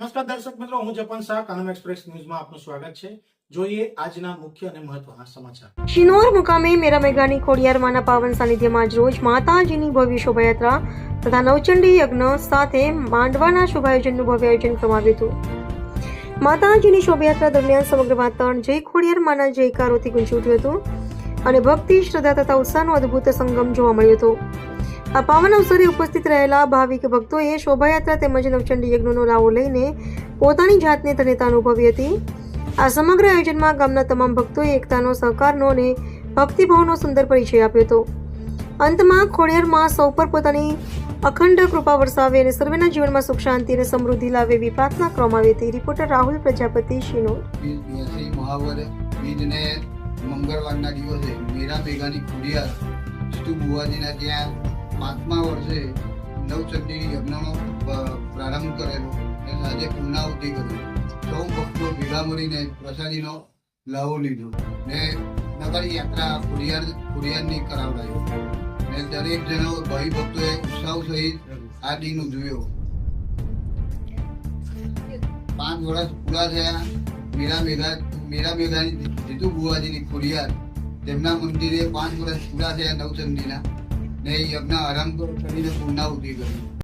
નમસ્કાર દર્શક મિત્રો, હું જપન શાહ, કાનમ એક્સપ્રેસ ન્યૂઝમાં આપનું સ્વાગત છે. જોઈએ આજના મુખ્ય અને મહત્વના સમાચાર. શિનોર મુકામે મેરા મેઘાની ખોડિયારમાંના પાવન સાનિધ્યમાં આજરોજ માતાજીની ભવ્ય શોભાયાત્રા તથા નવચંડી યજ્ઞ સાથે માંડવાના શોભાયોજનનું ભવ્ય આયોજન કરવામાં આવ્યું હતું. માતાજીની શોભાયાત્રા દરમિયાન સમગ્ર વાતાવરણ જય ખોડિયાર માના જયકારોથી ગુંજી ઉઠ્યું હતું અને ભક્તિ, શ્રદ્ધા તથા ઉત્સાહનો અદ્ભુત સંગમ જોવા મળ્યો હતો. આ પાવન અવસરે ઉપસ્થિત રહેલા ભાવિક ભક્તોએ શોભાયાત્રા તેમજ નવચંડી યજ્ઞનો લાવો લઈને પોતાની જાતને ધન્યતા અનુભવી હતી. આ સમગ્ર આયોજનમાં ગામના તમામ ભક્તોએ એકતાનો, સહકારનો અને ભક્તિભાવનો સુંદર પરિચય આપ્યો હતો. અંતમાં ખોડિયાર માં સૌ પર પોતાની અખંડ કૃપા વરસાવે અને સર્વેના જીવનમાં સુખ, શાંતિ અને સમૃદ્ધિ લાવે એવી પ્રાર્થના કરવામાં આવી હતી. રિપોર્ટર રાહુલ પ્રજાપતિ, શિનોર. મહાવર બીજને મંગળવારના દિવસે મેરા મેઘાની ખોડિયાર વિષ્ણુ બુવાજીના ત્યાં 5મા વર્ષે નવચંડી યજ્ઞનો પ્રારંભ કરેલો અને આજે પૂર્ણાહુતિ કરી. સૌ ભક્તો ભેગા મળીને પ્રસાદીનો લાવો લીધો ને નગર યાત્રા ખોડિયારની કરાવડાયો ને દરેક જણો ભાઈ ભક્તોએ ઉત્સાહ સહિત આ દિન ઉજવ્યો. 5 વર્ષ પૂરા થયા. મેરા મેઘાની જીતુ બુવાજીની ખોડિયાર તેમના મંદિરે 5 વર્ષ પૂરા થયા નવચંડીના ને યજ્ઞ આરંભ કરીને પૂર્ણાહુતિ કરી.